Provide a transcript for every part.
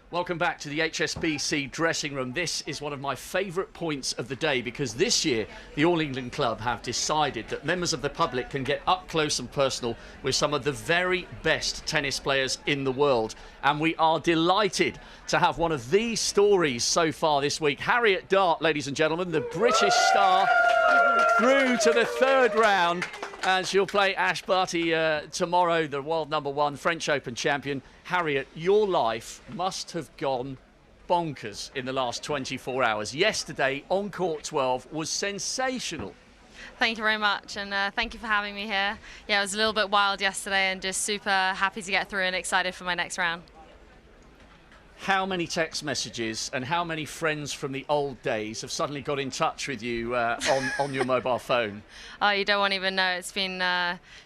Welcome back to the HSBC dressing room. This is one of my favourite points of the day because this year the All England Club have decided that members of the public can get up close and personal with some of the very best tennis players in the world. And we are delighted to have one of these stories so far this week. Harriet Dart, ladies and gentlemen, the British star, through to the third round. And she'll play Ash Barty tomorrow, the world #1 French Open champion. Harriet, your life must have gone bonkers in the last 24 hours. Yesterday, on court 12, was sensational. Thank you very much, and thank you for having me here. Yeah, it was a little bit wild yesterday and just super happy to get through and excited for my next round. How many text messages and how many friends from the old days have suddenly got in touch with you on your mobile phone? Oh, you don't even know. It's been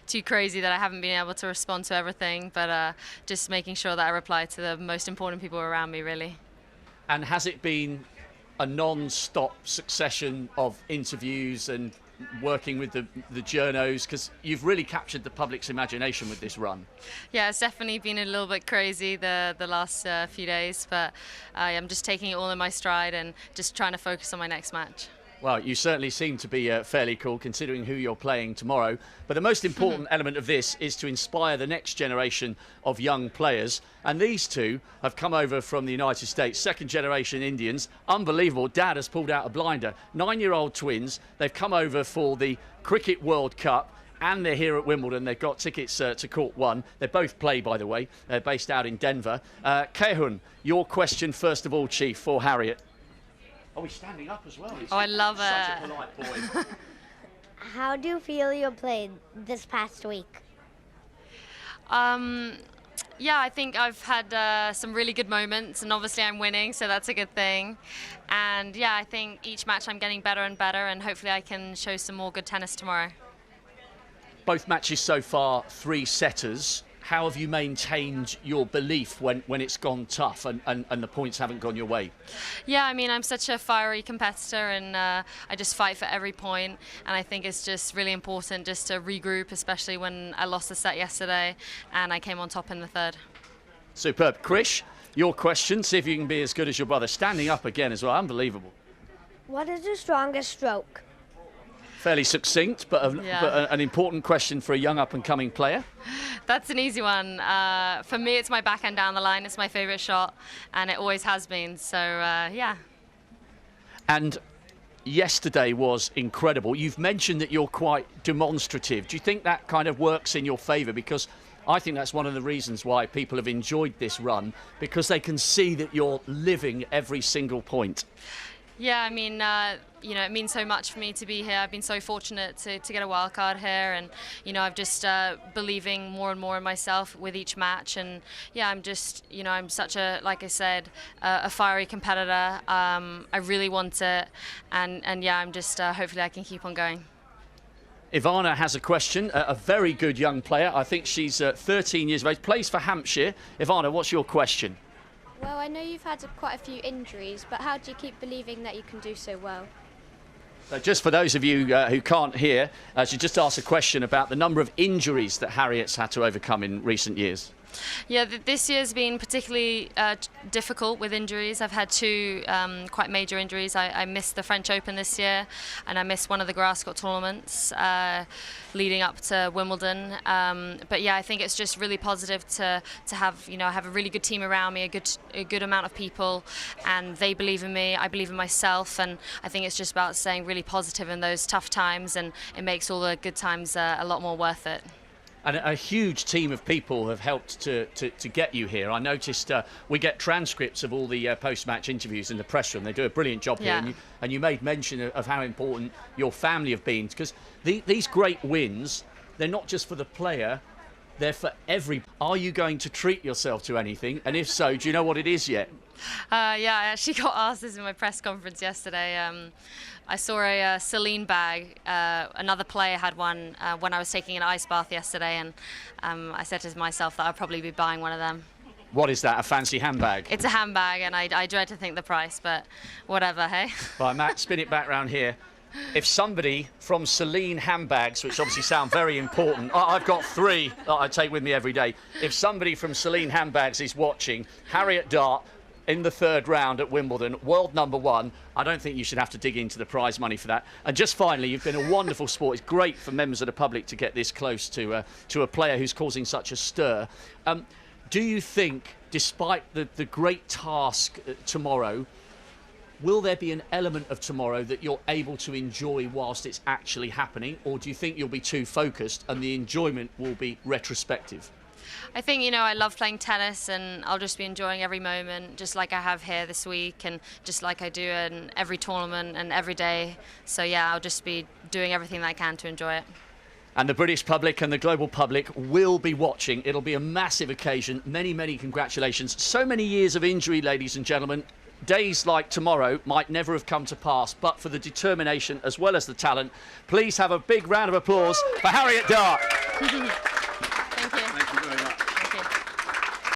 too crazy that I haven't been able to respond to everything, but just making sure that I reply to the most important people around me, really. And has it been a non-stop succession of interviews and working with the journos, because you've really captured the public's imagination with this run? Yeah, it's definitely been a little bit crazy the last few days, but I'm just taking it all in my stride and just trying to focus on my next match. Well, you certainly seem to be fairly cool considering who you're playing tomorrow. But the most important element of this is to inspire the next generation of young players. And these two have come over from the United States, second-generation Indians. Unbelievable. Dad has pulled out a blinder. 9-year-old twins. They've come over for the Cricket World Cup. And they're here at Wimbledon. They've got tickets to court 1. They both play, by the way. They're based out in Denver. Kehun, your question first of all, Chief, for Harriet. Oh, he's standing up as well. I love it. Such a polite boy. How do you feel you played this past week? Yeah, I think I've had some really good moments, and obviously I'm winning, so that's a good thing. And yeah, I think each match I'm getting better and better, and hopefully I can show some more good tennis tomorrow. Both matches so far, 3-setters. How have you maintained your belief when it's gone tough and the points haven't gone your way? Yeah, I mean, I'm such a fiery competitor, and I just fight for every point. And I think it's just really important just to regroup, especially when I lost the set yesterday and I came on top in the third. Superb. Krish, your question. See if you can be as good as your brother. Standing up again as well. Unbelievable. What is the strongest stroke? Fairly succinct, but an important question for a young up-and-coming player. That's an easy one. For me, it's my backhand down the line. It's my favourite shot, and it always has been. So, yeah. And yesterday was incredible. You've mentioned that you're quite demonstrative. Do you think that kind of works in your favour? Because I think that's one of the reasons why people have enjoyed this run, because they can see that you're living every single point. Yeah, I mean, you know, it means so much for me to be here. I've been so fortunate to get a wild card here, and you know, I'm just believing more and more in myself with each match. And yeah, I'm just, you know, I'm such a, like I said, a fiery competitor. I really want it, and yeah, I'm just hopefully I can keep on going. Ivana has a question, a very good young player. I think she's 13 years of age, plays for Hampshire. Ivana, what's your question? Well, I know you've had quite a few injuries, but how do you keep believing that you can do so well? Just for those of you who can't hear, she just asked a question about the number of injuries that Harriet's had to overcome in recent years. Yeah, this year's been particularly difficult with injuries. I've had 2 quite major injuries. I missed the French Open this year, and I missed one of the grass court tournaments leading up to Wimbledon. But yeah, I think it's just really positive to have, you know, I have a really good team around me, a good amount of people, and they believe in me. I believe in myself, and I think it's just about staying really positive in those tough times, and it makes all the good times a lot more worth it. And a huge team of people have helped to get you here. I noticed we get transcripts of all the post-match interviews in the press room. They do a brilliant job here. And you made mention of how important your family have been. Because these great wins, they're not just for the player, they're for every... Are you going to treat yourself to anything? And if so, do you know what it is yet? Yeah, I actually got asked this in my press conference yesterday. I saw a Celine bag. Another player had one when I was taking an ice bath yesterday, and I said to myself that I'd probably be buying one of them. What is that, a fancy handbag? It's a handbag, and I dread to think the price, but whatever, hey? Right, Matt, spin it back round here. if somebody from Celine handbags, which obviously sound very important, I've got 3 that I take with me every day. If somebody from Celine handbags is watching, Harriet Dart in the 3rd round at Wimbledon, world #1, I don't think you should have to dig into the prize money for that. And just finally, you've been a wonderful sport. It's great for members of the public to get this close to a player who's causing such a stir. Do you think, despite the great task tomorrow, will there be an element of tomorrow that you're able to enjoy whilst it's actually happening, or do you think you'll be too focused and the enjoyment will be retrospective? I think, you know, I love playing tennis and I'll just be enjoying every moment, just like I have here this week and just like I do in every tournament and every day. So yeah, I'll just be doing everything that I can to enjoy it. And the British public and the global public will be watching. It'll be a massive occasion. Many, many congratulations. So many years of injury, ladies and gentlemen. Days like tomorrow might never have come to pass, but for the determination as well as the talent, please have a big round of applause for Harriet Dart.